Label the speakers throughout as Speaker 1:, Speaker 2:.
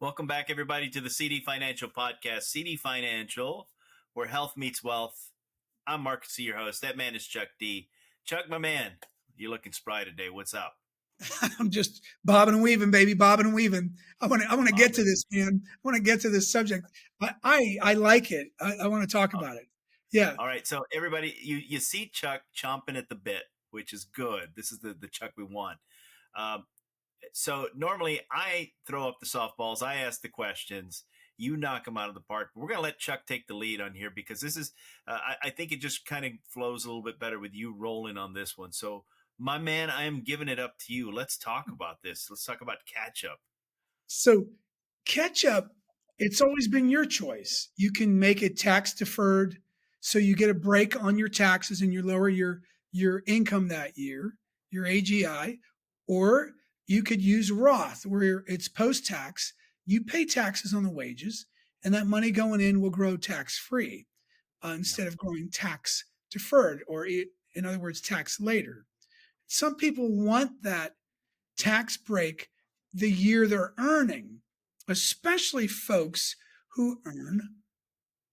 Speaker 1: Welcome back, everybody, to the CD Financial Podcast. CD Financial, where health meets wealth. I'm Mark C, your host. That man is Chuck D. Chuck, my man, you're looking spry today. What's up?
Speaker 2: I'm just bobbing and weaving, baby, bobbing and weaving. I want to get to
Speaker 1: Bobbing.
Speaker 2: this, man. I want to get to this subject. I like it. I want to talk
Speaker 1: Uh,
Speaker 2: about it. Yeah.
Speaker 1: All right. So, everybody, you see Chuck chomping at the bit, which is good. This is the Chuck we want. Um, so, normally I throw up the softballs, I ask the questions. You knock them out of the park. We're going to let Chuck take the lead on here because this is, I think it just kind of flows a little bit better with you rolling on this one. So, my man, I am giving it up to you. Let's talk about this. Let's talk about catch up.
Speaker 2: So catch up, it's always been your choice. You can make it tax deferred, so you get a break on your taxes and you lower your income that year, your AGI, or you could use Roth, where it's post tax. You pay taxes on the wages, and that money going in will grow tax free
Speaker 1: Yep.
Speaker 2: instead of growing tax deferred, or in other words, tax later. Some people want that tax break the year they're earning, especially folks who earn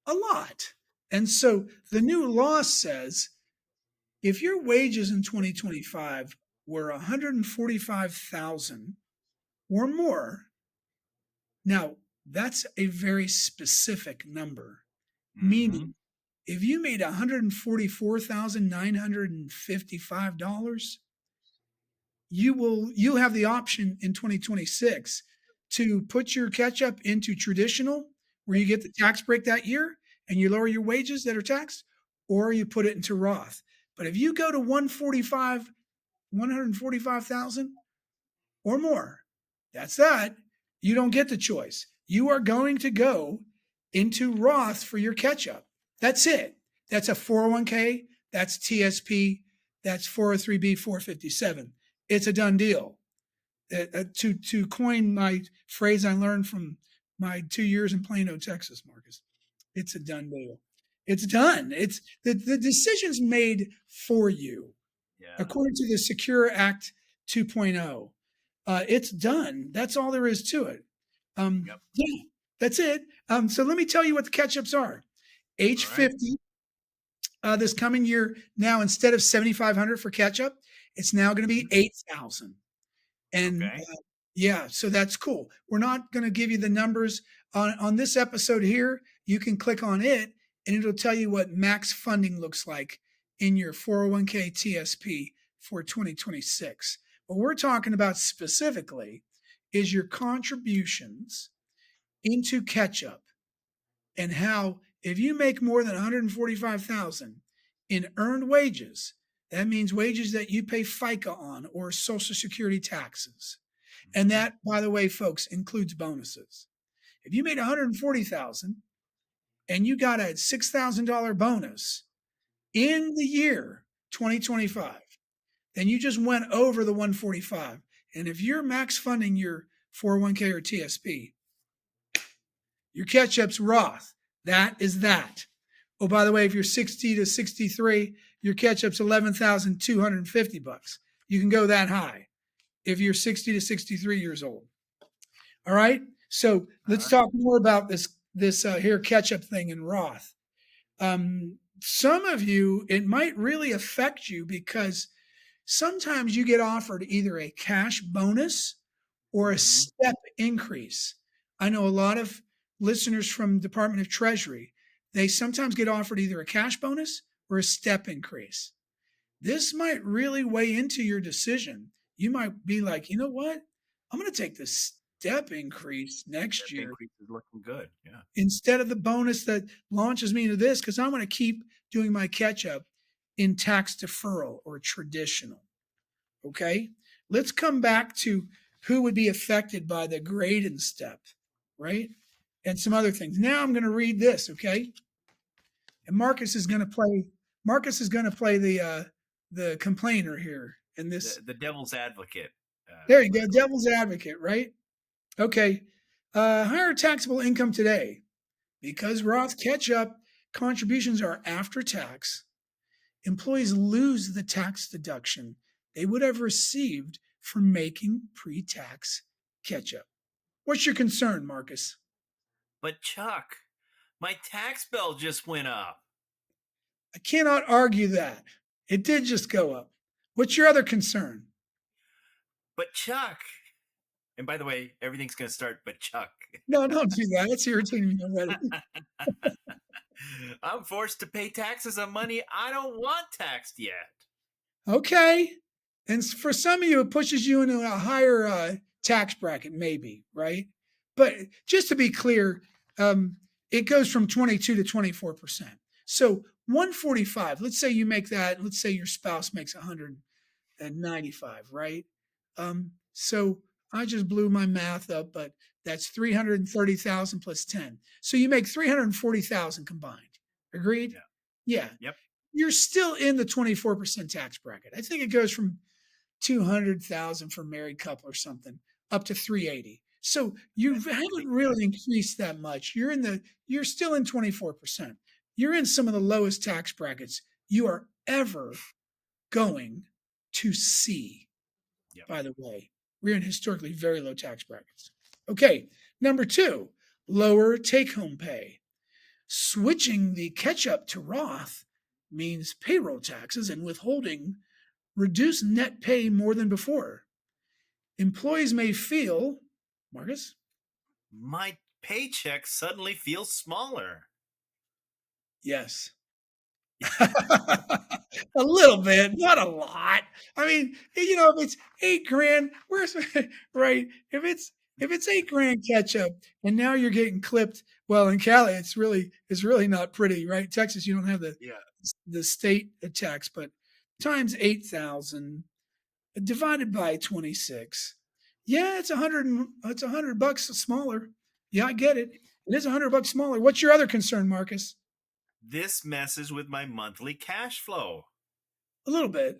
Speaker 2: a lot. And so the new law says if your wages in 2025 were 145,000 or more, now that's a very specific number,
Speaker 1: Mm-hmm.
Speaker 2: meaning if you made $144,955, you have the option in 2026 to put your catch up into traditional, where you get the tax break that year and you lower your wages that are taxed, or you put it into Roth. But if you go to 145,000 or more, that's that. You don't get the choice. You are going to go into Roth for your catch up. That's it. That's a 401k, that's TSP, that's 403b, 457. It's a done deal. To coin my phrase I learned from my 2 years in Plano, Texas, Marcus, it's a done deal. It's done. It's the decision's made for you
Speaker 1: Yeah.
Speaker 2: according to the Secure Act 2.0. It's done. That's all there is to it.
Speaker 1: Yep.
Speaker 2: Yeah, that's it. So let me tell you what the catch ups are.
Speaker 1: All
Speaker 2: Age
Speaker 1: right.
Speaker 2: 50, this coming year, now instead of 7,500 for catch up, it's now going to be
Speaker 1: Mhm.
Speaker 2: 8,000. And
Speaker 1: Okay.
Speaker 2: yeah, so that's cool. We're not going to give you the numbers on this episode here. You can click on it and it'll tell you what max funding looks like in your 401k TSP for 2026. What we're talking about specifically is your contributions into catch up, and how if you make more than 145,000 in earned wages, that means wages that you pay FICA on or Social Security taxes. And
Speaker 1: Mhm.
Speaker 2: that, by the way, folks, includes bonuses. If you made 140,000 and you got a $6,000 bonus in the year 2025, then you just went over the 145. And if you're max funding your 401k or TSP, your catch up's Roth. That is that. Oh, by the way, if you're 60 to 63, your catch up's 11,250 bucks. You can go that high if you're 60 to 63 years old. All right. So
Speaker 1: All
Speaker 2: let's
Speaker 1: right.
Speaker 2: talk more about this here catch up thing in Roth. Some of you, it might really affect you because sometimes you get offered either a cash bonus or a
Speaker 1: Mm-hmm.
Speaker 2: step increase. I know a lot of listeners from Department of Treasury, they sometimes get offered either a cash bonus or a step increase. This might really weigh into your decision. You might be like, you know what? I'm going to take the step increase next
Speaker 1: That
Speaker 2: year
Speaker 1: increase is looking good. Yeah.
Speaker 2: instead of the bonus that launches me into this, because I want to keep doing my catch up in tax deferral or traditional. Okay. Let's come back to who would be affected by the grade and step, right? And some other things. Now I'm going to read this. Okay. And Marcus is going to play the complainer here in this.
Speaker 1: The devil's advocate.
Speaker 2: There you
Speaker 1: Let's
Speaker 2: go.
Speaker 1: go.
Speaker 2: Devil's advocate, right? Okay. Higher taxable income today, because Roth catch up contributions are after tax. Employees lose the tax deduction they would have received for making pre tax catch up. What's your concern, Marcus?
Speaker 1: But Chuck, my tax bill just went up.
Speaker 2: I cannot argue that. It did just go up. What's your other concern?
Speaker 1: But Chuck, and by the way, everything's going to start but Chuck.
Speaker 2: No, don't do that. It's irritating me already.
Speaker 1: I'm forced to pay taxes on money I don't want taxed yet.
Speaker 2: Okay. And for some of you, it pushes you into a higher tax bracket, maybe, right? But just to be clear, it goes from 22 to 24%. So 145, let's say you make that, let's say your spouse makes 195, right? So I just blew my math up, but that's 330,000 plus 10. So you make 340,000 combined. Agreed?
Speaker 1: Yeah.
Speaker 2: Yeah.
Speaker 1: Yep.
Speaker 2: You're still in the 24% tax bracket. I think it goes from 200,000 for married couple or something up to 380. So you haven't really increased that much. You're still in 24%. You're in some of the lowest tax brackets you are ever going to see.
Speaker 1: Yep.
Speaker 2: By the way, we're in historically very low tax brackets. Okay, number 2, lower take-home pay. Switching the catch-up to Roth means payroll taxes and withholding reduce net pay more than before. Employees may feel, Marcus?
Speaker 1: My paycheck suddenly feels smaller.
Speaker 2: Yes. A little bit, not a lot. I mean, if it's 8 grand, where's right? If it's 8 grand catch up, and now you're getting clipped. Well, in Cali, it's really not pretty, right? Texas, you don't have
Speaker 1: Yeah.
Speaker 2: the state tax, but times 8,000 divided by 26. Yeah, it's $100 smaller. Yeah, I get it. It is $100 smaller. What's your other concern, Marcus?
Speaker 1: This messes with my monthly cash flow.
Speaker 2: A little bit.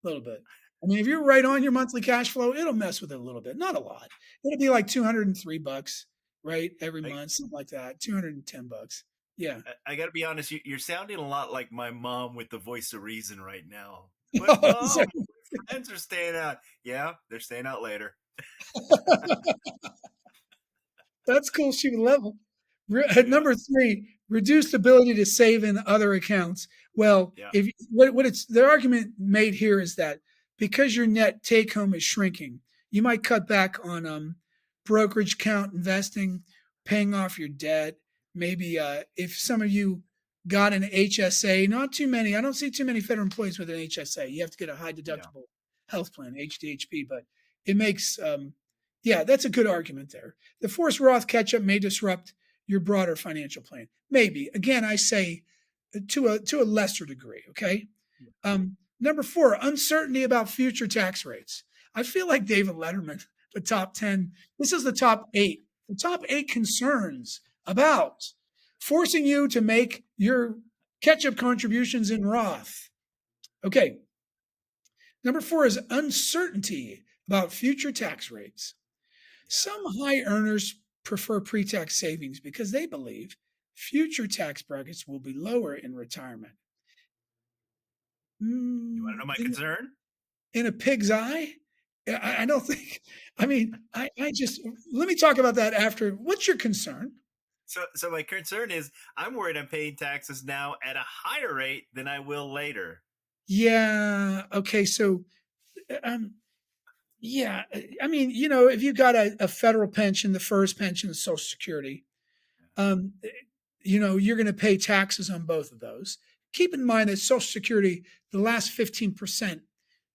Speaker 2: A little bit. I mean, if you're right on your monthly cash flow, it'll mess with it a little bit. Not a lot. It'll be like $203, right? Every
Speaker 1: I,
Speaker 2: month, something like that. $210. Yeah.
Speaker 1: I got to be honest, you're sounding a lot like my mom with the voice of reason right now. But
Speaker 2: Oh,
Speaker 1: mom, my friends are staying out. Yeah, they're staying out later.
Speaker 2: that's cool. She would level.
Speaker 1: Yeah.
Speaker 2: Number 3, reduced ability to save in other accounts. Well,
Speaker 1: Yeah.
Speaker 2: if what it's the argument made here is that because your net take home is shrinking, you might cut back on brokerage account investing, paying off your debt. Maybe if some of you got an HSA, not too many. I don't see too many federal employees with an HSA. You have to get a high
Speaker 1: Yeah.
Speaker 2: deductible health plan, HDHP, but it makes yeah, that's a good argument there. The forced Roth catch-up may disrupt your broader financial plan. Maybe. Again, I say to a lesser degree. Okay. Number 4, uncertainty about future tax rates. I feel like David Letterman, the top 10. This is the top 8. The top 8 concerns about forcing you to make your catch-up contributions in Roth. Okay. Number 4 is uncertainty about future tax rates.
Speaker 1: Yeah.
Speaker 2: Some high earners prefer pre tax savings because they believe future tax brackets will be lower in retirement.
Speaker 1: You want to know my
Speaker 2: In,
Speaker 1: concern?
Speaker 2: in a pig's eye? I don't think, I mean, I just, let me talk about that after. What's your concern?
Speaker 1: So my concern is I'm worried I'm paying taxes now at a higher rate than I will later.
Speaker 2: Yeah. Okay. So, um, yeah. I mean, if you got a federal pension, the first pension, the Social Security, um, you're going to pay taxes on both of those. Keep in mind that Social Security, the last 15%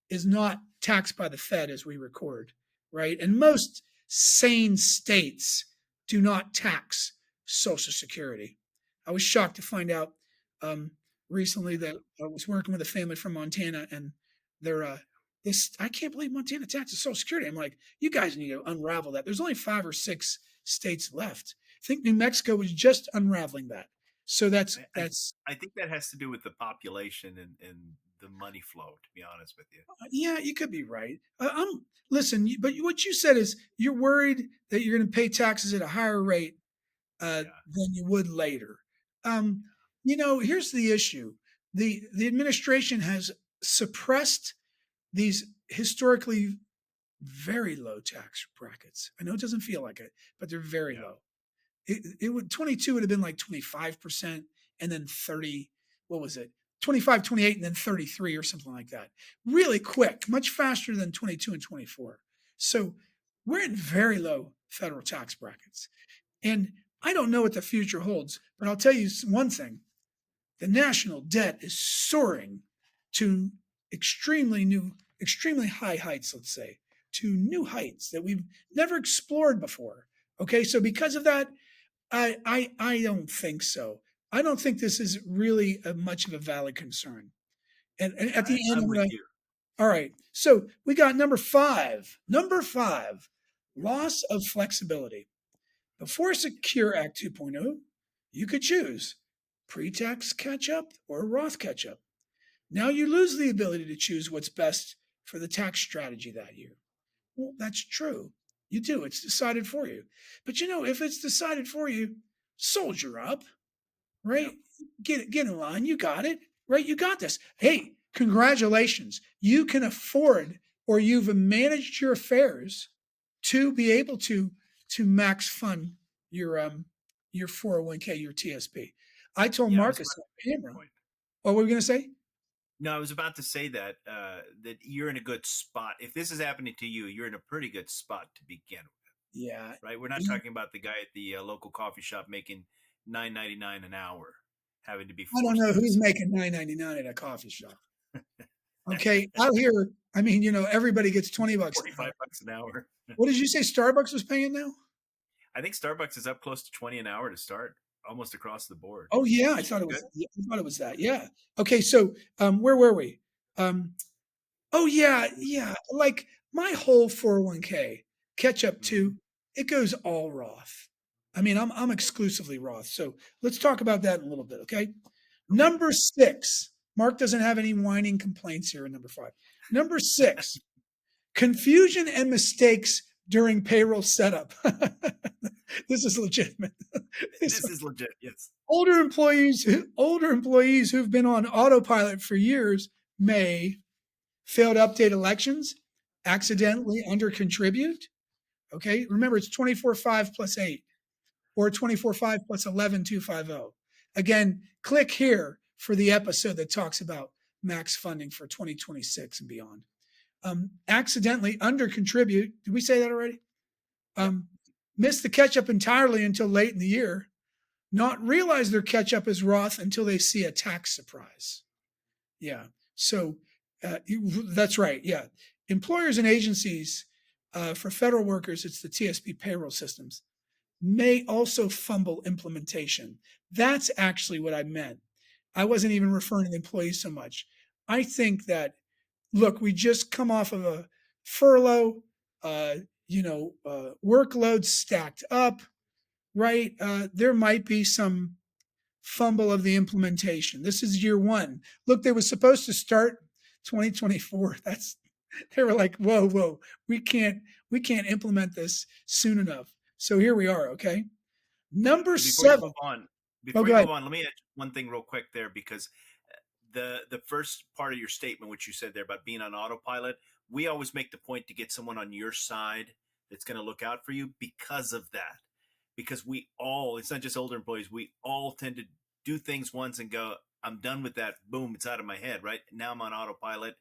Speaker 2: is not taxed by the Fed as we record, right? And most sane states do not tax Social Security. I was shocked to find out um, recently that I was working with a family from Montana, and they're this. I can't believe Montana taxes Social Security. I'm like, you guys need to unravel that. There's only 5 or 6 states left. I think New Mexico was just unraveling that. So that's
Speaker 1: I, I
Speaker 2: that's
Speaker 1: I think that has to do with the population and the money flow. To be honest with you.
Speaker 2: yeah, you could be right. Listen, but what you said is you're worried that you're going to pay taxes at a higher rate
Speaker 1: Yeah.
Speaker 2: than you would later. Um, here's the issue: the administration has suppressed these historically very low tax brackets. I know it doesn't feel like it, but they're very
Speaker 1: Yeah.
Speaker 2: low. It would 22 would have been like 25% and then 30, what was it? 25, 28, and then 33 or something like that. Really quick, much faster than 22 and 24. So we're in very low federal tax brackets. And I don't know what the future holds, but I'll tell you one thing: the national debt is soaring to extremely high heights, let's say, to new heights that we've never explored before. Okay, so because of that, I don't think so. I don't think this is really much of a valid concern. And
Speaker 1: Yeah,
Speaker 2: at the end,
Speaker 1: I'm with you.
Speaker 2: all right. So we got number five. Number five, loss of flexibility. Before Secure Act 2.0, you could choose pre-tax catch-up or Roth catch-up. Now you lose the ability to choose what's best for the tax strategy that year. Well, that's true. You do. It's decided for you. But if it's decided for you, soldier up,
Speaker 1: Yeah.
Speaker 2: right? Get in line. You got it, right? You got this. Hey, congratulations. You can afford, or you've managed your affairs to be able to max fund your 401k, your TSP. I told
Speaker 1: Yeah, I was
Speaker 2: Marcus
Speaker 1: about to
Speaker 2: on
Speaker 1: make that
Speaker 2: camera.
Speaker 1: point.
Speaker 2: What were we going to say?
Speaker 1: No, I was about to say that that you're in a good spot. If this is happening to you, you're in a pretty good spot to begin with,
Speaker 2: Yeah.
Speaker 1: right? We're not talking about the guy at the local coffee shop making $9.99 an hour, having to be
Speaker 2: I don't
Speaker 1: forced
Speaker 2: know
Speaker 1: into
Speaker 2: who's
Speaker 1: some
Speaker 2: making $9.99 at a coffee shop. Okay, out here, I mean, everybody gets 20 bucks an hour.
Speaker 1: 45 bucks an hour.
Speaker 2: What did you say Starbucks was paying now?
Speaker 1: I think Starbucks is up close to 20 an hour to start, almost across the board,
Speaker 2: Oh yeah,
Speaker 1: which is pretty good.
Speaker 2: I thought it was that. Yeah. Okay, so where were we? Um, oh yeah, yeah. Like my whole 401k catch up
Speaker 1: Hmm.
Speaker 2: to it goes all Roth. I mean, I'm exclusively Roth. So let's talk about that in a little bit. Okay.
Speaker 1: Okay.
Speaker 2: Number six. Mark doesn't have any whining complaints here in number five. Number six, confusion and mistakes during payroll setup. This is legitimate. This
Speaker 1: This is legit. Yes.
Speaker 2: older employees who've been on autopilot for years may fail to update elections,
Speaker 1: Yeah.
Speaker 2: accidentally under contribute. Okay, remember it's 24/5 plus 8 or 24/5 plus 11,250. Again, click here for the episode that talks about max funding for 2026 and beyond. Accidentally under contribute. Did we say that already?
Speaker 1: Yep.
Speaker 2: Um, miss the catch up entirely until late in the year, not realize their catch up is Roth until they see a tax surprise. Yeah. So that's right. Yeah. Employers and agencies, for federal workers, it's the TSP payroll systems, may also fumble implementation. That's actually what I meant. I wasn't even referring to the employees so much. I think that, look, we just come off of a furlough, uh, workload stacked up, right? There might be some fumble of the implementation. This is year one. Look, they were supposed to start 2024. They were like, whoa, we can't implement this soon enough. So here we are. Okay,
Speaker 1: Yeah.
Speaker 2: number
Speaker 1: And before you
Speaker 2: seven.
Speaker 1: move on,
Speaker 2: Oh, go ahead.
Speaker 1: let me add one thing real quick there because the first part of your statement, which you said there about being on autopilot, we always make the point to get someone on your side that's going to look out for you because of that. Because we all, it's not just older employees, we all tend to do things once and go, I'm done with that. Boom, it's out of my head, right? Now I'm on autopilot.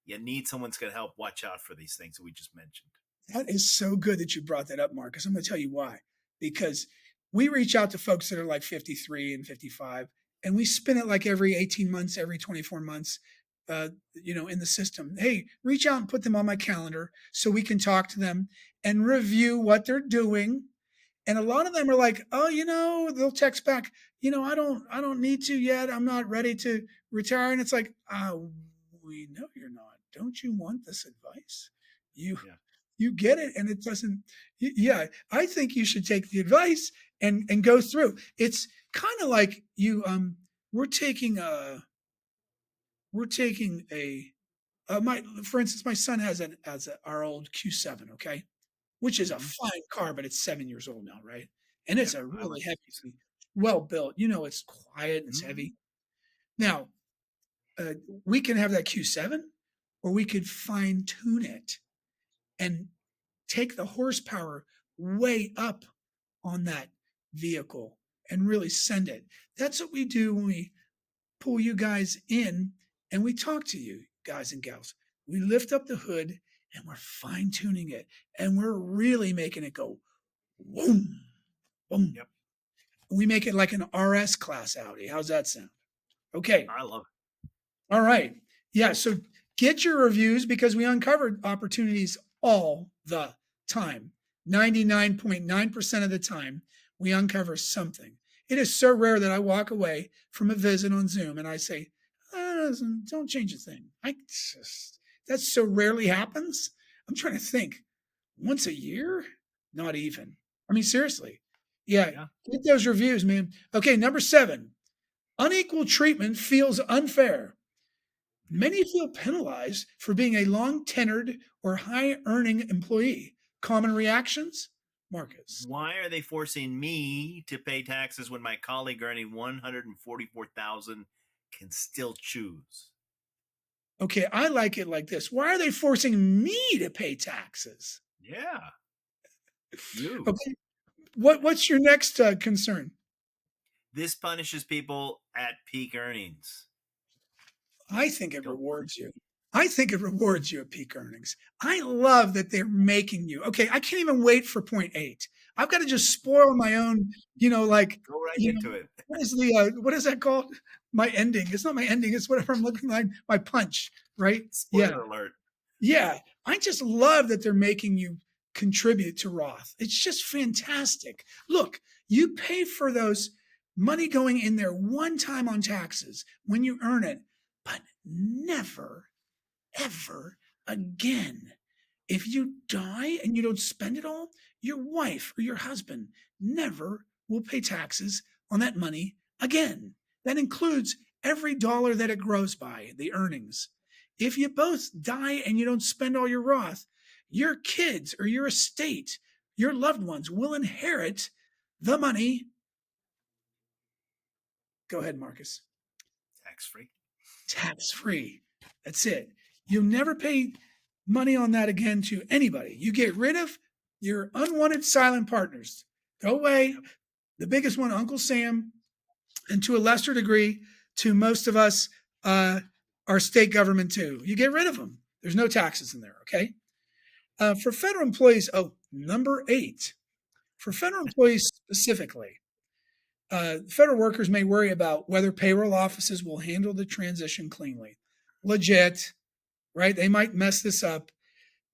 Speaker 1: You need someone's going to help watch out for these things that we just mentioned.
Speaker 2: That is so good that you brought that up, Marcus. I'm going to tell you why. Because we reach out to folks that are like 53 and 55, and we spin it like every 18 months, every 24 months, in the system. Hey, reach out and put them on my calendar so we can talk to them and review what they're doing. And a lot of them are like, oh, they'll text back, I don't need to yet. I'm not ready to retire. And it's like, we know you're not. Don't you want this advice? You
Speaker 1: Yeah.
Speaker 2: you get it, and it doesn't. Yeah, I think you should take the advice and go through. It's kind of like you. We're taking a we're taking a my for instance, my son our old Q7, okay, which is a
Speaker 1: Mm-hmm.
Speaker 2: fine car, but it's 7 years old now, right? And it's
Speaker 1: Yep.
Speaker 2: a
Speaker 1: I
Speaker 2: really
Speaker 1: like the
Speaker 2: heavy,
Speaker 1: Q7.
Speaker 2: well built. It's quiet and it's
Speaker 1: Mm-hmm.
Speaker 2: heavy. Now, we can have that Q7, or we could fine tune it and take the horsepower way up on that vehicle and really send it. That's what we do when we pull you guys in and we talk to you, guys and gals. We lift up the hood and we're fine tuning it and we're really making it go boom, boom.
Speaker 1: Yep.
Speaker 2: We make it like an RS class Audi. How's that sound? Okay.
Speaker 1: I love it.
Speaker 2: All right. Yeah. So get your reviews because we uncovered opportunities all the time. 99.9% of the time, we uncover something. It is so rare that I walk away from a visit on Zoom and I say, don't change a thing. That so rarely happens. I'm trying to think. Once a year? Not even. I mean, seriously. Yeah. Get those reviews, man. Okay. Number 7, unequal treatment feels unfair. Many feel penalized for being a long tenured or high earning employee. Common reactions? Marcus.
Speaker 1: Why are they forcing me to pay taxes when my colleague earning $144,000 can still choose?
Speaker 2: Okay, I like it like this. Why are they forcing me to pay taxes?
Speaker 1: Yeah. You.
Speaker 2: Okay. What's your next concern?
Speaker 1: This punishes people at peak earnings.
Speaker 2: I think it rewards you. I think it rewards you at peak earnings. I love that they're making you. Okay, I can't even wait for point 8. I've got to just spoil my own, like
Speaker 1: go right into it.
Speaker 2: What is that called? My ending. It's not my ending. It's whatever I'm looking like. My punch, right?
Speaker 1: Spoiler alert.
Speaker 2: Yeah. I just love that they're making you contribute to Roth. It's just fantastic. Look, you pay for those money going in there one time on taxes when you earn it, but never, ever again. If you die and you don't spend it all, your wife or your husband never will pay taxes on that money again. That includes every dollar that it grows by, the earnings. If you both die and you don't spend all your Roth, your kids or your estate, your loved ones will inherit the money. Go ahead, Marcus.
Speaker 1: Tax-free.
Speaker 2: Tax-free. That's it. You'll never pay money on that again to anybody. You get rid of your unwanted silent partners. Go away. Yep. The biggest one, Uncle Sam, and to a lesser degree, to most of us, our state government too. You get rid of them. There's no taxes in there, okay? For federal employees, number 8. For federal employees specifically, federal workers may worry about whether payroll offices will handle the transition cleanly. Legit, right? They might mess this up.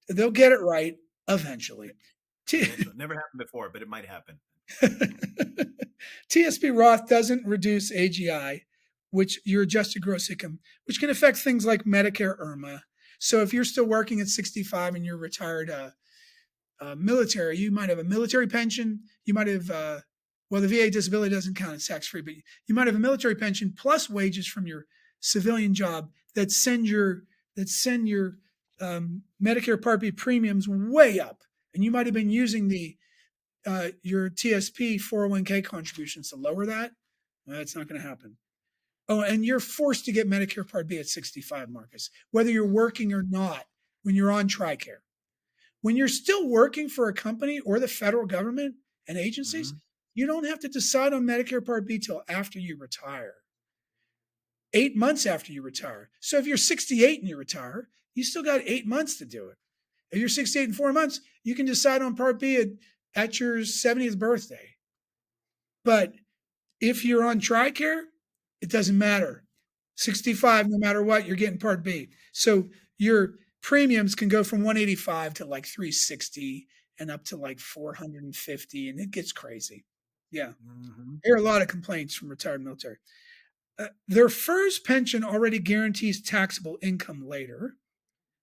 Speaker 2: They'll get it right eventually.
Speaker 1: Never happened before, but it might happen.
Speaker 2: TSP Roth doesn't reduce AGI, which your adjusted gross income, which can affect things like Medicare IRMA. So if you're still working at 65 and you're retired military, you might have a military pension. You might have, the VA disability doesn't count as tax-free, but you might have a military pension plus wages from your civilian job that send your Medicare Part B premiums way up. And you might have been using your TSP 401k contributions to lower that. That's not going to happen. Oh, and you're forced to get Medicare Part B at 65, Marcus, whether you're working or not when you're on TRICARE. When you're still working for a company or the federal government and agencies, you don't have to decide on Medicare Part B till after you retire. 8 months after you retire. So if you're 68 and you retire, you still got 8 months to do it. If you're 68 and 4 months, you can decide on Part B at your 70th birthday. But if you're on TRICARE, it doesn't matter. 65, no matter what, you're getting Part B. So your premiums can go from 185 to like 360 and up to like 450, and it gets crazy. Yeah. I hear a lot of complaints from retired military. Their first pension already guarantees taxable income later.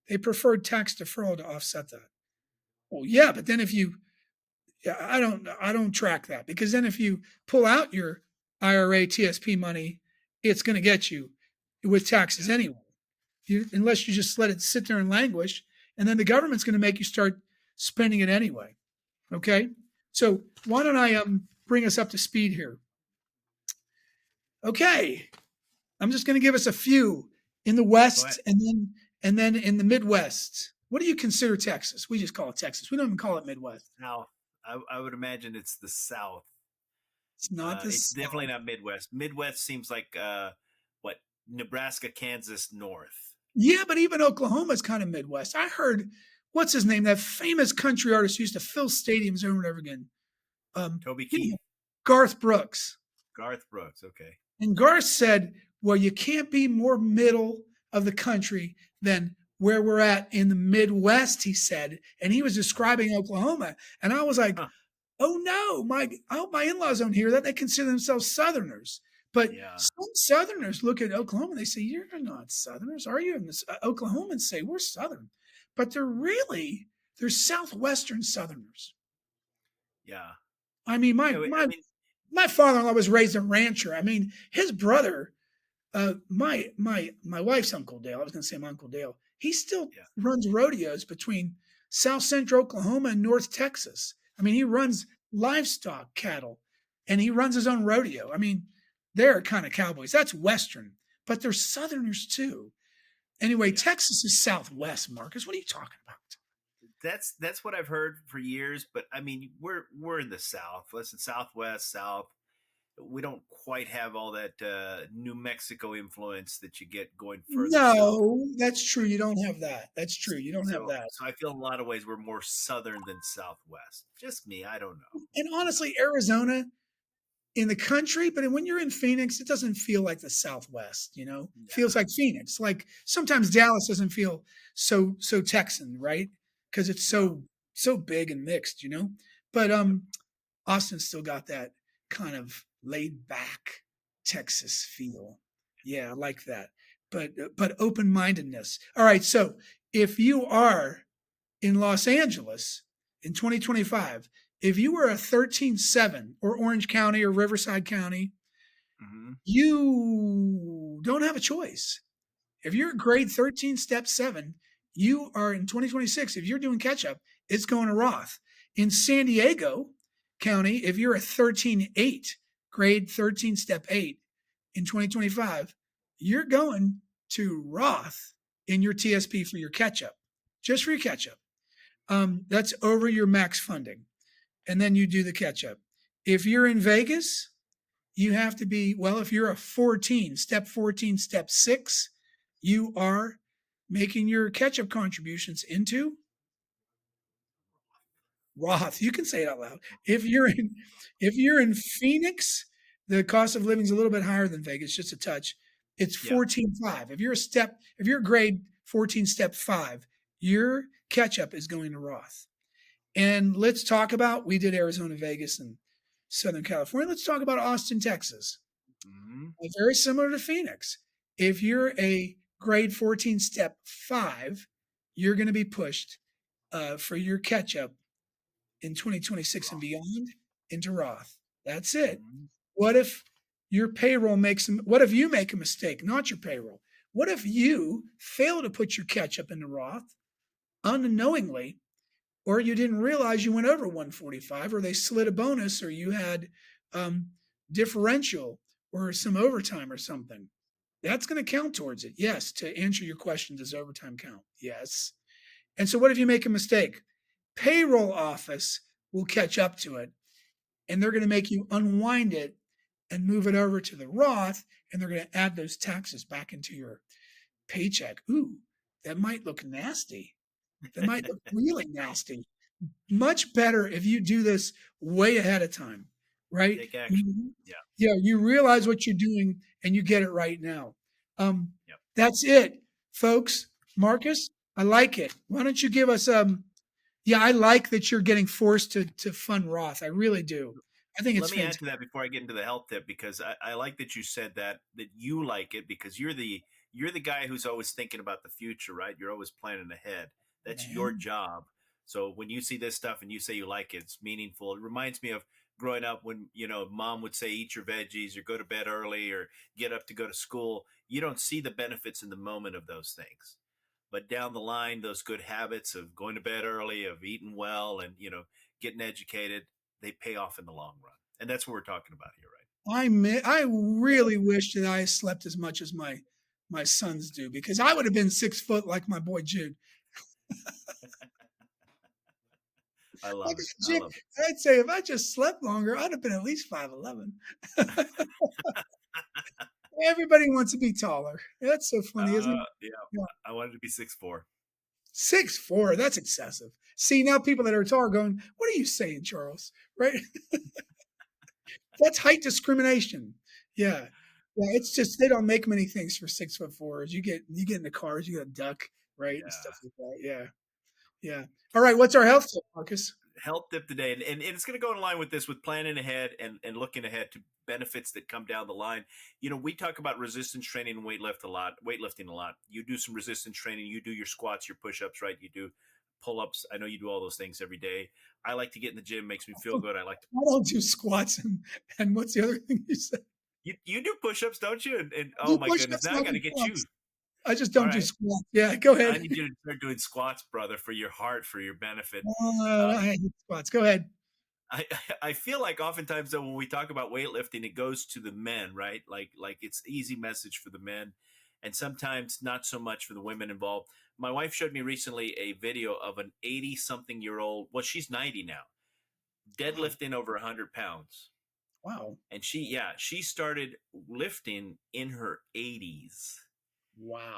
Speaker 2: They preferred tax deferral to offset that. Well, yeah, but then I don't track that, because then if you pull out your IRA TSP money, it's going to get you with taxes anyway. Unless you just let it sit there and languish, and then the government's going to make you start spending it anyway. Okay, so why don't I bring us up to speed here? Okay, I'm just going to give us a few in the West and then in the Midwest. What do you consider Texas? We just call it Texas. We don't even call it Midwest.
Speaker 1: South. I would imagine it's the South.
Speaker 2: It's not the
Speaker 1: It's definitely
Speaker 2: South.
Speaker 1: not Midwest. Midwest seems like what Nebraska, Kansas, North.
Speaker 2: Yeah, but even Oklahoma is kind of Midwest. I heard, what's his name? That famous country artist who used to fill stadiums over and over again.
Speaker 1: Toby
Speaker 2: You know,
Speaker 1: Keith,
Speaker 2: Garth Brooks.
Speaker 1: Garth Brooks. Okay.
Speaker 2: And Garth said, well, you can't be more middle of the country than where we're at in the Midwest, he said. And he was describing Oklahoma. And I was like,
Speaker 1: Huh.
Speaker 2: oh no, I hope my in-laws don't hear that. They consider themselves Southerners. But
Speaker 1: Yeah.
Speaker 2: some Southerners look at Oklahoma and they say, you're not Southerners, are you? And the Oklahomans say, we're Southern. But they're Southwestern Southerners.
Speaker 1: Yeah.
Speaker 2: I mean,
Speaker 1: Yeah. I mean,
Speaker 2: my father-in-law was raised a rancher. I mean, his brother, my wife's Uncle Dale, I was going to say my Uncle Dale, he still
Speaker 1: yeah.
Speaker 2: runs rodeos between South Central Oklahoma and North Texas. I mean, he runs livestock cattle and he runs his own rodeo. I mean, they're kind of cowboys. That's Western, but they're Southerners too. Anyway,
Speaker 1: Yeah.
Speaker 2: Texas is Southwest, Marcus. What are you talking about?
Speaker 1: That's what I've heard for years. But I mean, we're in the South. Listen, Southwest, South. We don't quite have all that New Mexico influence that you get going further south.
Speaker 2: No, that's true. You don't have that. That's true. You don't have
Speaker 1: So,
Speaker 2: that.
Speaker 1: so I feel in a lot of ways we're more southern than Southwest. Just me, I don't know.
Speaker 2: And honestly, Arizona in the country, but when you're in Phoenix, it doesn't feel like the Southwest, you know? It
Speaker 1: Yeah,
Speaker 2: feels like Phoenix. Like sometimes Dallas doesn't feel so Texan, right? Because it's
Speaker 1: yeah,
Speaker 2: so big and mixed, you know? But
Speaker 1: yep.
Speaker 2: Austin still got that kind of laid back Texas feel. Yeah, I like that. But open-mindedness. All right, so if you are in Los Angeles in 2025, if you were a 13-7 or Orange County or Riverside County,
Speaker 1: Hmm.
Speaker 2: you don't have a choice. If you're grade 13, step 7, you are in 2026. If you're doing catch up, it's going to Roth. In San Diego County, if you're a 13-8, grade 13, step 8 in 2025, you're going to Roth in your TSP for your catch up, just for your catch up. That's over your max funding. And then you do the catch up. If you're in Vegas, you have to be, well, if you're a 14, step 6, you are making your catch up contributions into Roth. You can say it out loud. If you're in Phoenix, the cost of living is a little bit higher than Vegas, just a touch. It's
Speaker 1: Yeah.
Speaker 2: 14.5. If you're grade 14 step 5, your catch up is going to Roth. And let's talk about, we did Arizona, Vegas, and Southern California. Let's talk about Austin, Texas.
Speaker 1: Hmm.
Speaker 2: Very similar to Phoenix. If you're a grade 14 step 5, you're going to be pushed for your catch up in 2026 and beyond into Roth. That's it.
Speaker 1: Hmm.
Speaker 2: What if what if you make a mistake, not your payroll? What if you fail to put your catch up into Roth unknowingly, or you didn't realize you went over 145, or they slid a bonus, or you had um, differential or some overtime or something? That's going to count towards it. Yes. To answer your question, does overtime count? Yes. And so what if you make a mistake? Payroll office will catch up to it, and they're going to make you unwind it and move it over to the Roth, and they're going to add those taxes back into your paycheck. Ooh, that might look nasty. That might look really nasty. Much better if you do this way ahead of time, right?
Speaker 1: Take action. Yeah.
Speaker 2: Yeah, you realize what you're doing and you get it right now.
Speaker 1: Yep.
Speaker 2: That's it, folks. Marcus, I like it. Why don't you give us yeah, I like that you're getting forced to fund Roth. I really do. I think it's
Speaker 1: Let me add
Speaker 2: fantastic.
Speaker 1: to that before I get into the health tip, because I like that you said that you like it because you're the guy who's always thinking about the future, right? You're always planning ahead. That's your
Speaker 2: Man.
Speaker 1: job. So when you see this stuff and you say you like it, it's meaningful. It reminds me of growing up when mom would say eat your veggies or go to bed early or get up to go to school. You don't see the benefits in the moment of those things, but down the line, those good habits of going to bed early, of eating well, and getting educated, they pay off in the long run. And that's what we're talking about here, right?
Speaker 2: I really wish that I slept as much as my sons do, because I would have been 6 foot like my boy Jude.
Speaker 1: I
Speaker 2: Like,
Speaker 1: love it. I
Speaker 2: gee,
Speaker 1: love
Speaker 2: I'd say if I just slept longer, I'd have been at least 5'11". Everybody wants to be taller. That's so
Speaker 1: it.
Speaker 2: funny, isn't it?
Speaker 1: Yeah,
Speaker 2: Yeah.
Speaker 1: I wanted to be 6'4".
Speaker 2: 6'4", that's excessive. See, now people that are tall are going, what are you saying, Charles? Right? That's height discrimination. Yeah. Yeah, it's just they don't make many things for 6'4". You get in the cars, you got a duck, right? And
Speaker 1: Yeah.
Speaker 2: stuff like that. Yeah. Yeah. All right. What's our health tip, Marcus?
Speaker 1: Health tip today, and it's going to go in line with this, with planning ahead and looking ahead to benefits that come down the line. We talk about resistance training and weightlifting a lot. You do some resistance training, you do your squats, your push-ups, right? You do pull-ups. I know you do all those things every day. I like to get in the gym, makes me feel good. I like to
Speaker 2: I don't do squats and what's the other thing you said?
Speaker 1: you do push-ups, don't you? And
Speaker 2: I do
Speaker 1: oh my goodness,
Speaker 2: push-ups
Speaker 1: now
Speaker 2: and
Speaker 1: I
Speaker 2: I
Speaker 1: got
Speaker 2: do
Speaker 1: to get you.
Speaker 2: pull-ups. I just
Speaker 1: All
Speaker 2: don't do
Speaker 1: right,
Speaker 2: squats. Yeah, go
Speaker 1: I
Speaker 2: ahead.
Speaker 1: need you to start doing squats, brother, for your heart, for your benefit.
Speaker 2: I
Speaker 1: Uh,
Speaker 2: hate squats. Go ahead.
Speaker 1: I I feel like oftentimes though when we talk about weightlifting, it goes to the men, right? Like it's easy message for the men, and sometimes not so much for the women involved. My wife showed me recently a video of an 80-something-year-old. Well, she's 90 now,
Speaker 2: Wow.
Speaker 1: deadlifting over 100 pounds,
Speaker 2: Wow.
Speaker 1: and she started lifting in her 80s.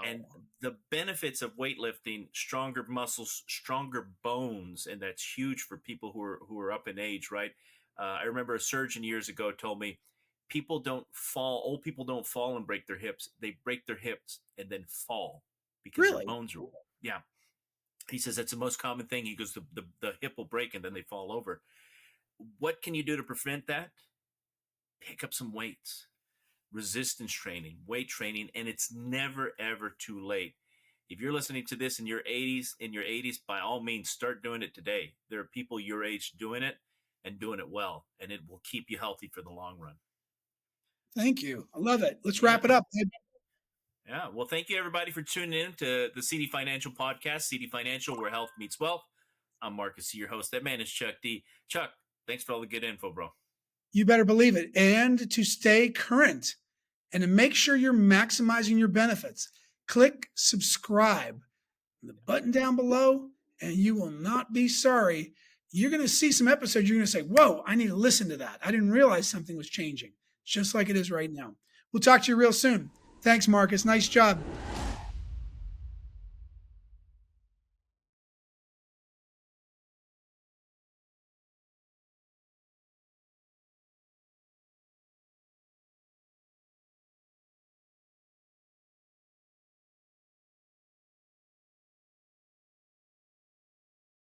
Speaker 1: And
Speaker 2: Wow.
Speaker 1: the benefits of weightlifting: stronger muscles, stronger bones, and that's huge for people who are up in age, right? I remember a surgeon years ago told me old people don't fall and break their hips, they break their hips and then fall because their
Speaker 2: Really?
Speaker 1: bones are, yeah. He says that's the most common thing. He goes, the hip will break and then they fall over. What can you do to prevent that? Pick up some weights, resistance training, weight training, and it's never ever too late. If you're listening to this in your 80s, by all means start doing it today. There are people your age doing it and doing it well, and it will keep you healthy for the long run.
Speaker 2: Thank you. I love it. Let's
Speaker 1: Yeah.
Speaker 2: wrap it up.
Speaker 1: Yeah. Well, thank you everybody for tuning in to the CD Financial podcast, CD Financial, where health meets wealth. I'm Marcus, your host. That man is Chuck D. Chuck, thanks for all the good info, bro.
Speaker 2: You better believe it. And to stay current and to make sure you're maximizing your benefits, click subscribe, the button down below, and you will not be sorry. You're going to see some episodes. You're going to say, whoa, I need to listen to that. I didn't realize something was changing, just like it is right now. We'll talk to you real soon. Thanks, Marcus. Nice job.